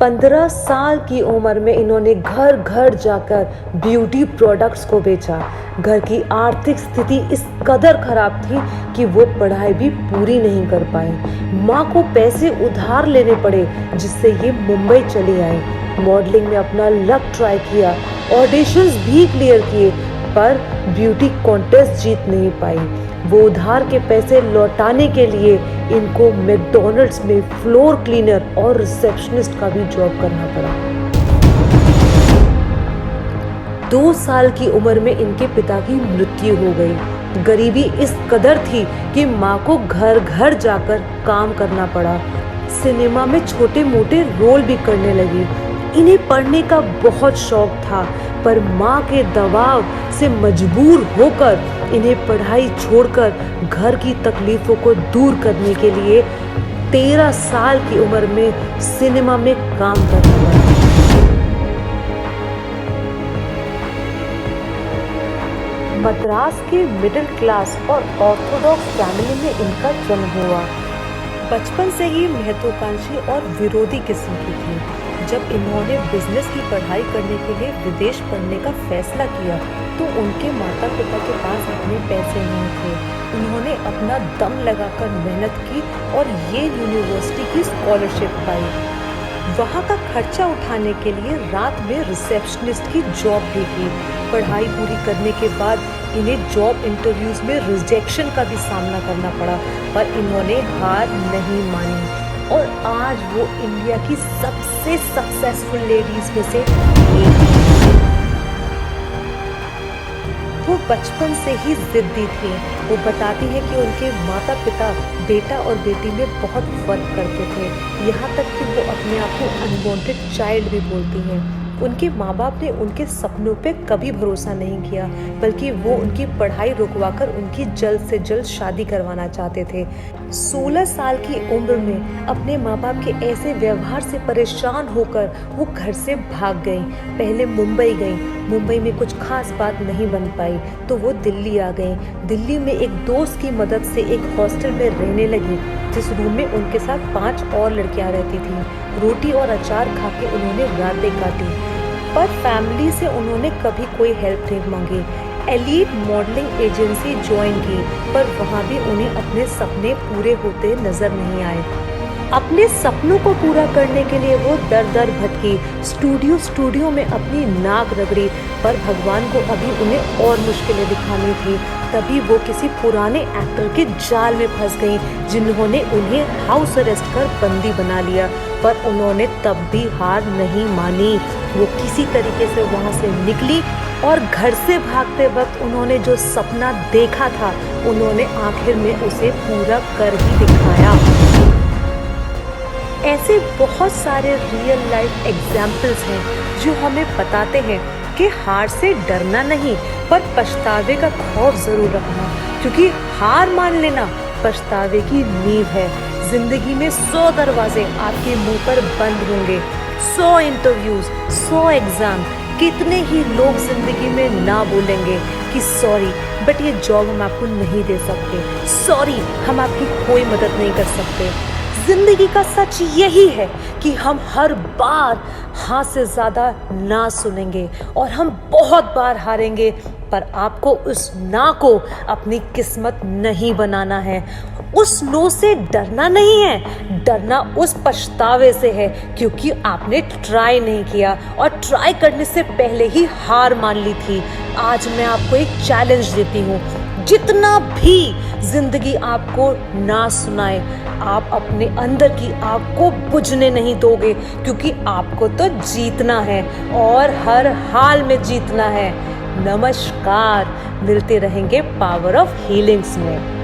15 साल की उम्र में इन्होंने घर घर जाकर ब्यूटी प्रोडक्ट्स को बेचा। घर की आर्थिक स्थिति इस कदर खराब थी कि वो पढ़ाई भी पूरी नहीं कर पाए। माँ को पैसे उधार लेने पड़े, जिससे ये मुंबई चली आई। मॉडलिंग में अपना लक ट्राई किया, ऑडिशंस भी क्लियर किए, पर ब्यूटी कॉन्टेस्ट जीत नहीं पाई। वो उधार के पैसे लौटाने के लिए इनको मैकडॉनल्ड्स में फ्लोर क्लीनर और रिसेप्शनिस्ट का भी जॉब करना पड़ा। 2 साल की उम्र में इनके पिता की मृत्यु हो गई। गरीबी इस कदर थी कि माँ को घर घर जाकर काम करना पड़ा। सिनेमा में छोटे मोटे रोल भी करने लगी। इन्हें पढ़ने का बहुत शौक था, पर माँ के दबाव से मजबूर होकर इन्हें पढ़ाई छोड़कर घर की तकलीफों को दूर करने के लिए 13 साल की उम्र में सिनेमा में काम करना पड़ा। मद्रास के मिडिल क्लास और ऑर्थोडॉक्स फैमिली में इनका जन्म हुआ। बचपन से ही महत्वाकांक्षी और विरोधी किस्म की थी। जब इन्होंने बिजनेस की पढ़ाई करने के लिए विदेश पढ़ने का फैसला किया तो उनके माता पिता के पास अपने पैसे नहीं थे। उन्होंने अपना दम लगाकर मेहनत की और ये यूनिवर्सिटी की स्कॉलरशिप पाई। वहाँ का खर्चा उठाने के लिए रात में रिसेप्शनिस्ट की जॉब भी की। पढ़ाई पूरी करने के बाद इन्हें जॉब इंटरव्यूज में रिजेक्शन का भी सामना करना पड़ा, पर इन्होंने हार नहीं मानी और आज वो इंडिया की सबसे सक्सेसफुल लेडीज में से एक है। वो बचपन से ही जिद्दी थी। वो बताती है कि उनके माता पिता बेटा और बेटी में बहुत फर्क करते थे, यहाँ तक कि वो अपने आप को अनवांटेड चाइल्ड भी बोलती हैं। उनके माँ बाप ने उनके सपनों पे कभी भरोसा नहीं किया, बल्कि वो उनकी पढ़ाई रुकवाकर उनकी जल्द से जल्द शादी करवाना चाहते थे। 16 साल की उम्र में अपने माँ बाप के ऐसे व्यवहार से परेशान होकर वो घर से भाग गई। पहले मुंबई गई। मुंबई में कुछ खास बात नहीं बन पाई तो वो दिल्ली आ गई। दिल्ली में एक दोस्त की मदद से एक हॉस्टल में रहने लगी, जिस रूम में उनके साथ 5 और लड़कियां रहती थीं। रोटी और अचार खा के उन्होंने रातें काटी, पर फैमिली से उन्होंने कभी कोई हेल्प नहीं मांगी। एलीट मॉडलिंग एजेंसी ज्वाइन की, पर वहाँ भी उन्हें अपने सपने पूरे होते नजर नहीं आए। अपने सपनों को पूरा करने के लिए वो दर दर भटकी, स्टूडियो में अपनी नाक रगड़ी, पर भगवान को अभी उन्हें और मुश्किलें दिखानी थी। तभी वो किसी पुराने एक्टर के जाल में फंस गई, जिन्होंने उन्हें हाउस अरेस्ट कर बंदी बना लिया, पर उन्होंने तब भी हार नहीं मानी। वो किसी तरीके से वहाँ से निकली और घर से भागते वक्त उन्होंने जो सपना देखा था, उन्होंने आखिर में उसे पूरा कर ही दिखाया। ऐसे बहुत सारे रियल लाइफ एग्जाम्पल्स हैं जो हमें बताते हैं कि हार से डरना नहीं, पर पछतावे का खौफ जरूर रखना, क्योंकि हार मान लेना पछतावे की नींव है। जिंदगी में 100 दरवाजे आपके मुंह पर बंद होंगे, 100 इंटरव्यूज, 100 एग्जाम। कितने ही लोग जिंदगी में ना बोलेंगे कि सॉरी बट ये जॉब हम आपको नहीं दे सकते, सॉरी हम आपकी कोई मदद नहीं कर सकते। जिंदगी का सच यही है कि हम हर बार हाँ से ज्यादा ना सुनेंगे और हम बहुत बार हारेंगे, पर आपको उस ना को अपनी किस्मत नहीं बनाना है। उस नो से डरना नहीं है, डरना उस पछतावे से है, क्योंकि आपने ट्राई नहीं किया और ट्राई करने से पहले ही हार मान ली थी। आज मैं आपको एक चैलेंज देती हूँ, जितना भी जिंदगी आपको ना सुनाए, आप अपने अंदर की आग को बुझने नहीं दोगे, क्योंकि आपको तो जीतना है और हर हाल में जीतना है। नमस्कार, मिलते रहेंगे पावर ऑफ हीलिंग्स में।